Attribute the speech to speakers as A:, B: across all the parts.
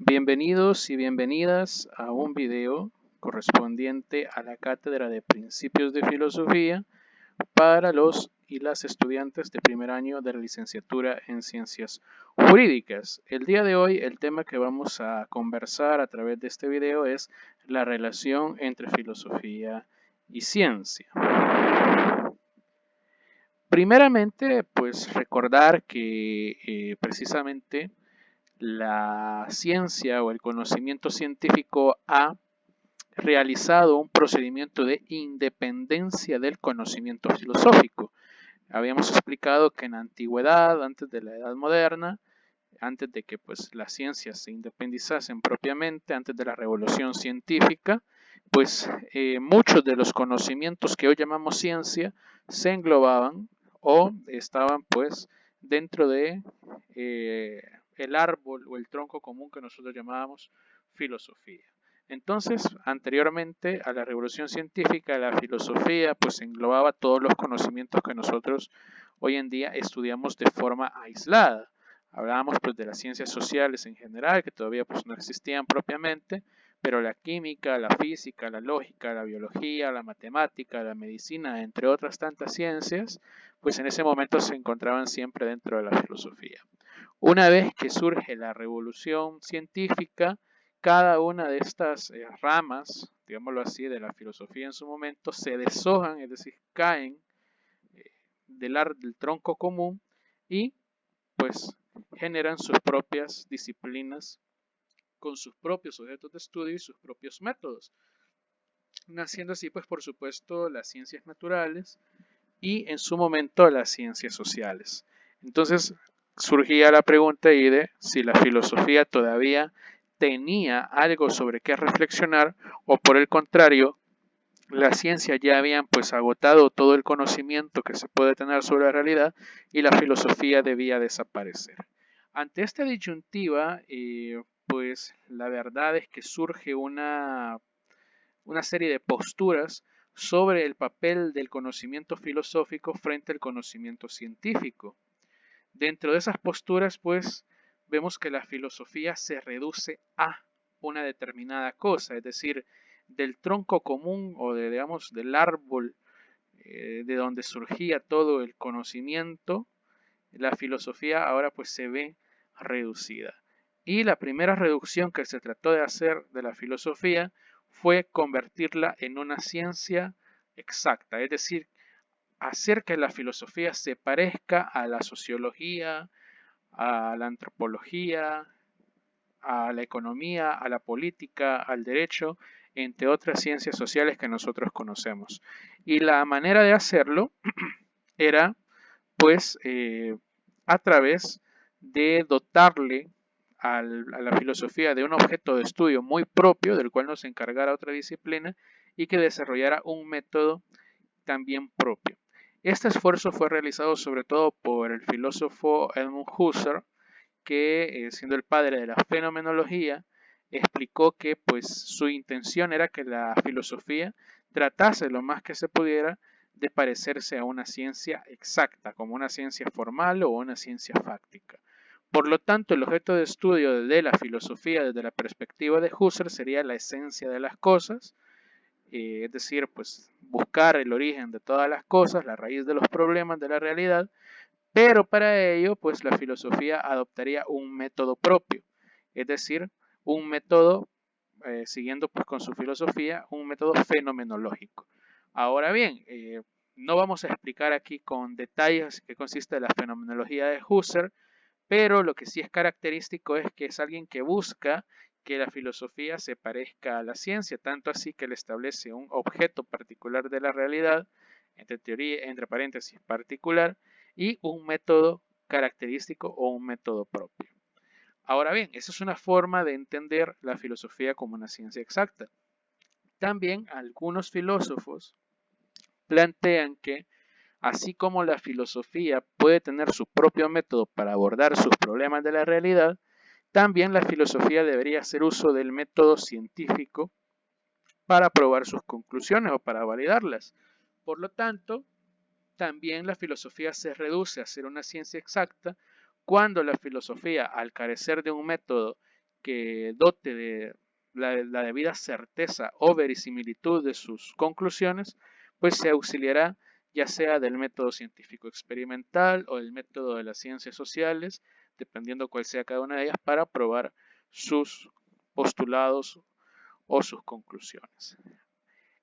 A: Bienvenidos y bienvenidas a un video correspondiente a la Cátedra de Principios de Filosofía para los y las estudiantes de primer año de la licenciatura en Ciencias Jurídicas. El día de hoy el tema que vamos a conversar a través de este video es la relación entre filosofía y ciencia. Primeramente, pues recordar que precisamente la ciencia o el conocimiento científico ha realizado un procedimiento de independencia del conocimiento filosófico. Habíamos explicado que en la antigüedad, antes de la Edad Moderna, antes de que pues las ciencias se independizasen propiamente, antes de la revolución científica, pues muchos de los conocimientos que hoy llamamos ciencia se englobaban o estaban pues dentro de el árbol o el tronco común que nosotros llamábamos filosofía. Entonces, anteriormente a la revolución científica, la filosofía pues englobaba todos los conocimientos que nosotros hoy en día estudiamos de forma aislada. Hablábamos pues de las ciencias sociales en general, que todavía pues no existían propiamente, pero la química, la física, la lógica, la biología, la matemática, la medicina, entre otras tantas ciencias, pues en ese momento se encontraban siempre dentro de la filosofía. Una vez que surge la revolución científica, cada una de estas ramas, digámoslo así, de la filosofía en su momento, se deshojan, es decir, caen del tronco común y pues generan sus propias disciplinas con sus propios objetos de estudio y sus propios métodos, naciendo así pues por supuesto las ciencias naturales y en su momento las ciencias sociales. Entonces surgía la pregunta ahí de si la filosofía todavía tenía algo sobre qué reflexionar o por el contrario la ciencia ya habían pues agotado todo el conocimiento que se puede tener sobre la realidad y la filosofía debía desaparecer. Ante esta disyuntiva, pues la verdad es que surge una serie de posturas sobre el papel del conocimiento filosófico frente al conocimiento científico. Dentro de esas posturas, pues, vemos que la filosofía se reduce a una determinada cosa, es decir, del tronco común o digamos, del árbol de donde surgía todo el conocimiento, la filosofía ahora pues se ve reducida. Y la primera reducción que se trató de hacer de la filosofía fue convertirla en una ciencia exacta, es decir, hacer que la filosofía se parezca a la sociología, a la antropología, a la economía, a la política, al derecho, entre otras ciencias sociales que nosotros conocemos. Y la manera de hacerlo era, pues, a través de dotarle a la filosofía de un objeto de estudio muy propio, del cual nos encargara otra disciplina, y que desarrollara un método también propio. Este esfuerzo fue realizado sobre todo por el filósofo Edmund Husserl, que siendo el padre de la fenomenología, explicó que pues su intención era que la filosofía tratase lo más que se pudiera de parecerse a una ciencia exacta, como una ciencia formal o una ciencia fáctica. Por lo tanto, el objeto de estudio de la filosofía desde la perspectiva de Husserl sería la esencia de las cosas, es decir, pues buscar el origen de todas las cosas, la raíz de los problemas de la realidad, pero para ello, pues la filosofía adoptaría un método propio, es decir, un método, siguiendo pues con su filosofía, un método fenomenológico. Ahora bien, no vamos a explicar aquí con detalles qué consiste la fenomenología de Husserl, pero lo que sí es característico es que es alguien que busca que la filosofía se parezca a la ciencia, tanto así que le establece un objeto particular de la realidad, entre teoría, entre paréntesis particular, y un método característico o un método propio. Ahora bien, esa es una forma de entender la filosofía como una ciencia exacta. También algunos filósofos plantean que así como la filosofía puede tener su propio método para abordar sus problemas de la realidad, también la filosofía debería hacer uso del método científico para probar sus conclusiones o para validarlas. Por lo tanto, también la filosofía se reduce a ser una ciencia exacta cuando la filosofía, al carecer de un método que dote de la debida certeza o verisimilitud de sus conclusiones, pues se auxiliará ya sea del método científico experimental o del método de las ciencias sociales, dependiendo cuál sea cada una de ellas, para probar sus postulados o sus conclusiones.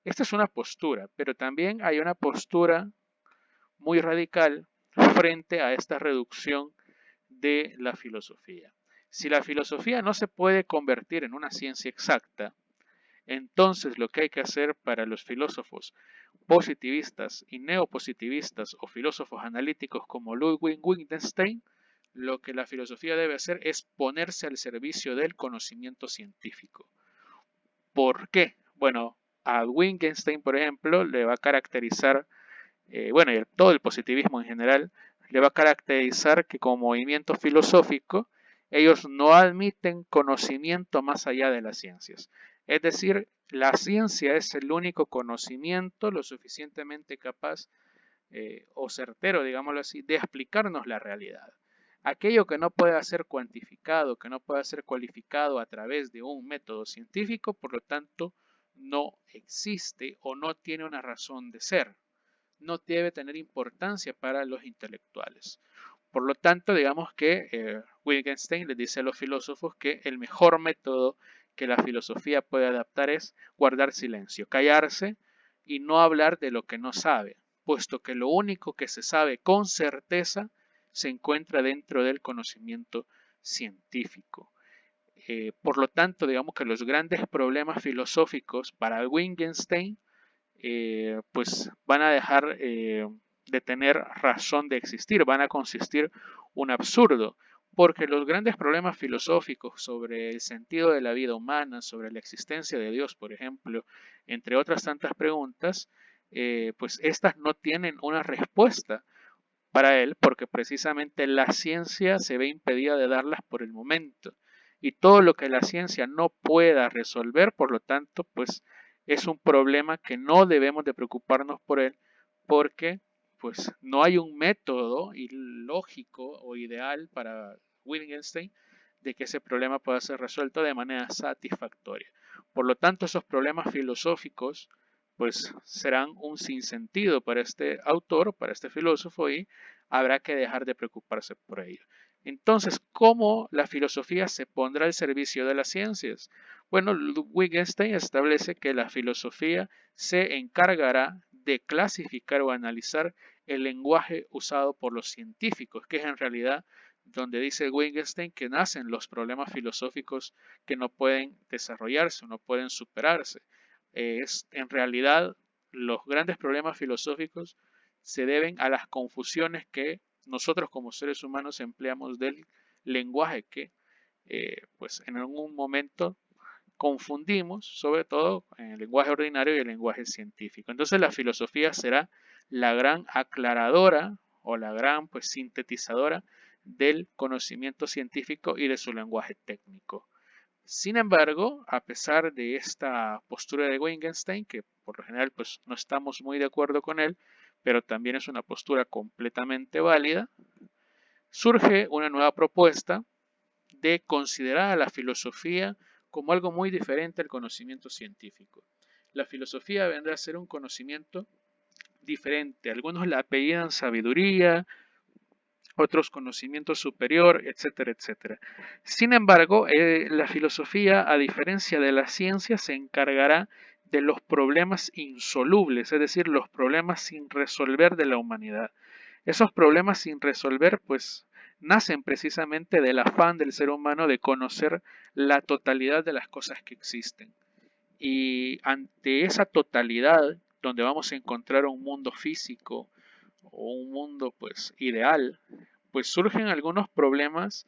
A: Esta es una postura, pero también hay una postura muy radical frente a esta reducción de la filosofía. Si la filosofía no se puede convertir en una ciencia exacta, entonces lo que hay que hacer para los filósofos positivistas y neopositivistas o filósofos analíticos como Ludwig Wittgenstein, lo que la filosofía debe hacer es ponerse al servicio del conocimiento científico. ¿Por qué? Bueno, a Wittgenstein, por ejemplo, le va a caracterizar, bueno, y todo el positivismo en general, le va a caracterizar que como movimiento filosófico, ellos no admiten conocimiento más allá de las ciencias. Es decir, la ciencia es el único conocimiento lo suficientemente capaz o certero, digámoslo así, de explicarnos la realidad. Aquello que no pueda ser cuantificado, que no pueda ser cualificado a través de un método científico, por lo tanto, no existe o no tiene una razón de ser. No debe tener importancia para los intelectuales. Por lo tanto, digamos que Wittgenstein le dice a los filósofos que el mejor método que la filosofía puede adaptar es guardar silencio, callarse y no hablar de lo que no sabe, puesto que lo único que se sabe con certeza se encuentra dentro del conocimiento científico. Por lo tanto, digamos que los grandes problemas filosóficos para Wittgenstein pues van a dejar de tener razón de existir, van a consistir un absurdo, porque los grandes problemas filosóficos sobre el sentido de la vida humana, sobre la existencia de Dios, por ejemplo, entre otras tantas preguntas, pues estas no tienen una respuesta para él, porque precisamente la ciencia se ve impedida de darlas por el momento. Y todo lo que la ciencia no pueda resolver, por lo tanto, pues es un problema que no debemos de preocuparnos por él, porque pues no hay un método lógico o ideal para Wittgenstein de que ese problema pueda ser resuelto de manera satisfactoria. Por lo tanto, esos problemas filosóficos pues serán un sinsentido para este autor, para este filósofo, y habrá que dejar de preocuparse por ello. Entonces, ¿cómo la filosofía se pondrá al servicio de las ciencias? Bueno, Wittgenstein establece que la filosofía se encargará de clasificar o analizar el lenguaje usado por los científicos, que es en realidad donde dice Wittgenstein que nacen los problemas filosóficos que no pueden desarrollarse o no pueden superarse. En realidad los grandes problemas filosóficos se deben a las confusiones que nosotros como seres humanos empleamos del lenguaje que pues en algún momento confundimos, sobre todo en el lenguaje ordinario y el lenguaje científico. Entonces la filosofía será la gran aclaradora o la gran pues sintetizadora del conocimiento científico y de su lenguaje técnico. Sin embargo, a pesar de esta postura de Wittgenstein, que por lo general pues no estamos muy de acuerdo con él, pero también es una postura completamente válida, surge una nueva propuesta de considerar a la filosofía como algo muy diferente al conocimiento científico. La filosofía vendrá a ser un conocimiento diferente. Algunos la apellidan sabiduría, otros conocimiento superior, etcétera, etcétera. Sin embargo, la filosofía, a diferencia de la ciencia, se encargará de los problemas insolubles, es decir, los problemas sin resolver de la humanidad. Esos problemas sin resolver, pues, nacen precisamente del afán del ser humano de conocer la totalidad de las cosas que existen. Y ante esa totalidad, donde vamos a encontrar un mundo físico o un mundo, pues, ideal, pues surgen algunos problemas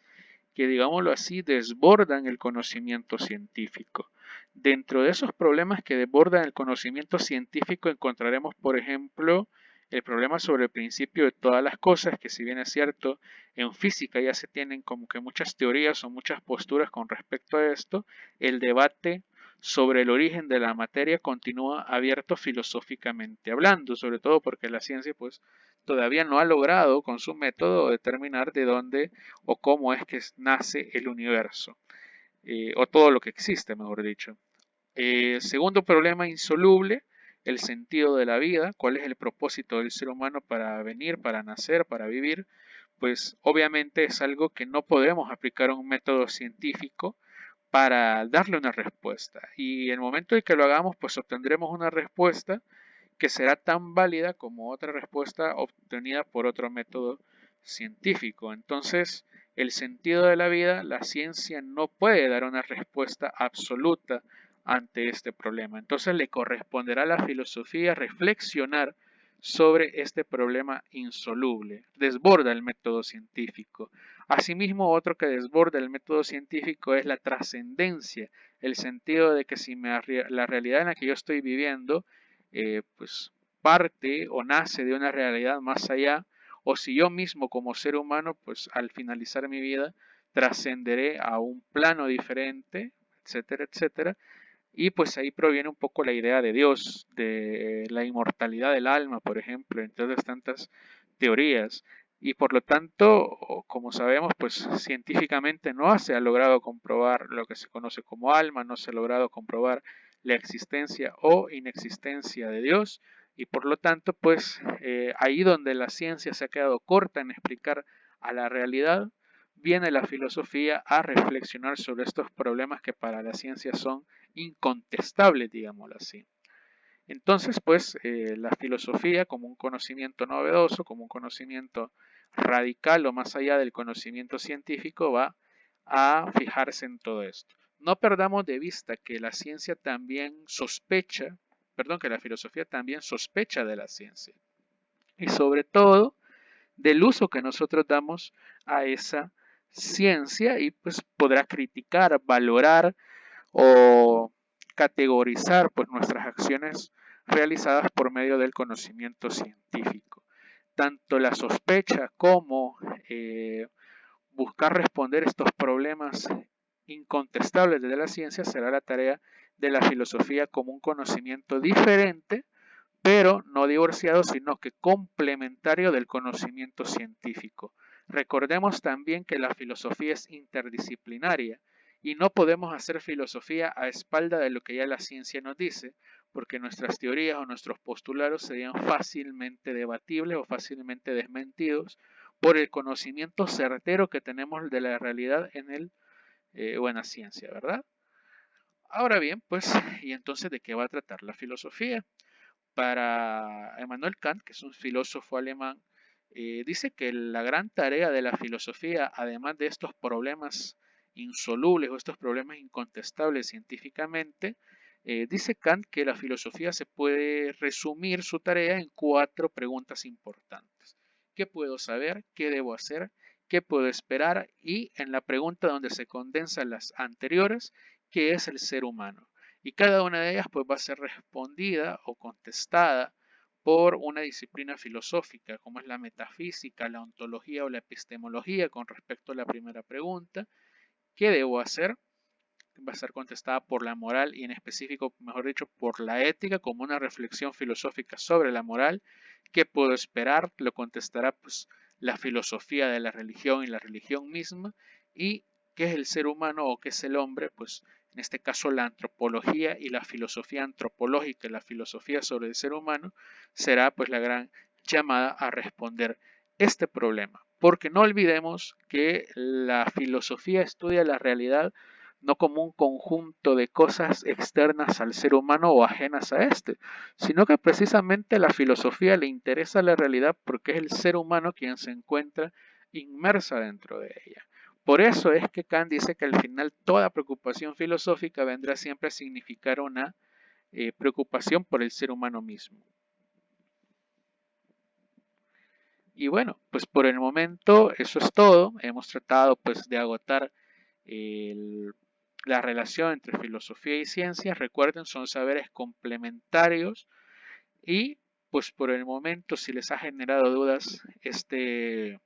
A: que, digámoslo así, desbordan el conocimiento científico. Dentro de esos problemas que desbordan el conocimiento científico encontraremos, por ejemplo, el problema sobre el principio de todas las cosas, que si bien es cierto, en física ya se tienen como que muchas teorías o muchas posturas con respecto a esto, el debate sobre el origen de la materia continúa abierto filosóficamente hablando, sobre todo porque la ciencia pues todavía no ha logrado con su método determinar de dónde o cómo es que nace el universo. o todo lo que existe, mejor dicho. Segundo problema insoluble, el sentido de la vida, cuál es el propósito del ser humano para venir, para nacer, para vivir, pues obviamente es algo que no podemos aplicar a un método científico para darle una respuesta. Y el momento en que lo hagamos, pues obtendremos una respuesta que será tan válida como otra respuesta obtenida por otro método científico. Entonces, el sentido de la vida, la ciencia no puede dar una respuesta absoluta ante este problema. Entonces le corresponderá a la filosofía reflexionar sobre este problema insoluble. Desborda el método científico. Asimismo, otro que desborda el método científico es la trascendencia, el sentido de que si la realidad en la que yo estoy viviendo pues parte o nace de una realidad más allá, o si yo mismo como ser humano, pues al finalizar mi vida, trascenderé a un plano diferente, etcétera, etcétera. Y pues ahí proviene un poco la idea de Dios, de la inmortalidad del alma, por ejemplo, entre otras tantas teorías. Y por lo tanto, como sabemos, pues científicamente no se ha logrado comprobar lo que se conoce como alma, no se ha logrado comprobar la existencia o inexistencia de Dios. Y por lo tanto, pues ahí donde la ciencia se ha quedado corta en explicar a la realidad, viene la filosofía a reflexionar sobre estos problemas que para la ciencia son incontestables, digámoslo así. Entonces, pues, la filosofía como un conocimiento novedoso, como un conocimiento radical o más allá del conocimiento científico, va a fijarse en todo esto. No perdamos de vista que la ciencia también sospecha, perdón, que la filosofía también sospecha de la ciencia. Y sobre todo, del uso que nosotros damos a esa ciencia y pues podrá criticar, valorar o categorizar pues nuestras acciones realizadas por medio del conocimiento científico. Tanto la sospecha como buscar responder estos problemas incontestables de la ciencia será la tarea de la filosofía como un conocimiento diferente, pero no divorciado, sino que complementario del conocimiento científico. Recordemos también que la filosofía es interdisciplinaria y no podemos hacer filosofía a espalda de lo que ya la ciencia nos dice, porque nuestras teorías o nuestros postulados serían fácilmente debatibles o fácilmente desmentidos por el conocimiento certero que tenemos de la realidad en el o en la ciencia, ¿verdad? Ahora bien, pues, ¿y entonces de qué va a tratar la filosofía? Para Immanuel Kant, que es un filósofo alemán, dice que la gran tarea de la filosofía, además de estos problemas insolubles o estos problemas incontestables científicamente, dice Kant que la filosofía se puede resumir su tarea en 4 preguntas importantes. ¿Qué puedo saber? ¿Qué debo hacer? ¿Qué puedo esperar? Y en la pregunta donde se condensan las anteriores, ¿qué es el ser humano? Y cada una de ellas pues va a ser respondida o contestada por una disciplina filosófica como es la metafísica, la ontología o la epistemología con respecto a la primera pregunta. ¿Qué debo hacer? Va a ser contestada por la moral y en específico, mejor dicho, por la ética como una reflexión filosófica sobre la moral. ¿Qué puedo esperar? Lo contestará pues la filosofía de la religión y la religión misma. ¿Y qué es el ser humano o qué es el hombre? Pues en este caso la antropología y la filosofía antropológica y la filosofía sobre el ser humano será pues la gran llamada a responder este problema. Porque no olvidemos que la filosofía estudia la realidad no como un conjunto de cosas externas al ser humano o ajenas a este, sino que precisamente a la filosofía le interesa la realidad porque es el ser humano quien se encuentra inmersa dentro de ella. Por eso es que Kant dice que al final toda preocupación filosófica vendrá siempre a significar una preocupación por el ser humano mismo. Y bueno, pues por el momento eso es todo. Hemos tratado pues de agotar el la relación entre filosofía y ciencia, recuerden, son saberes complementarios y pues por el momento si les ha generado dudas este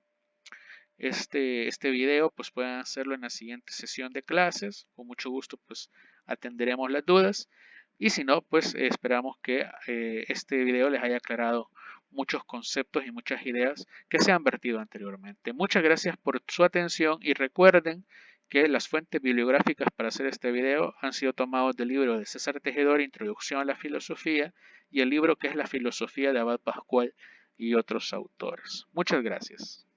A: video, pues pueden hacerlo en la siguiente sesión de clases. Con mucho gusto pues atenderemos las dudas y si no, pues esperamos que este video les haya aclarado muchos conceptos y muchas ideas que se han vertido anteriormente. Muchas gracias por su atención y recuerden que las fuentes bibliográficas para hacer este video han sido tomados del libro de César Tejedor, Introducción a la Filosofía, y el libro que es La Filosofía de Abad Pascual y otros autores. Muchas gracias.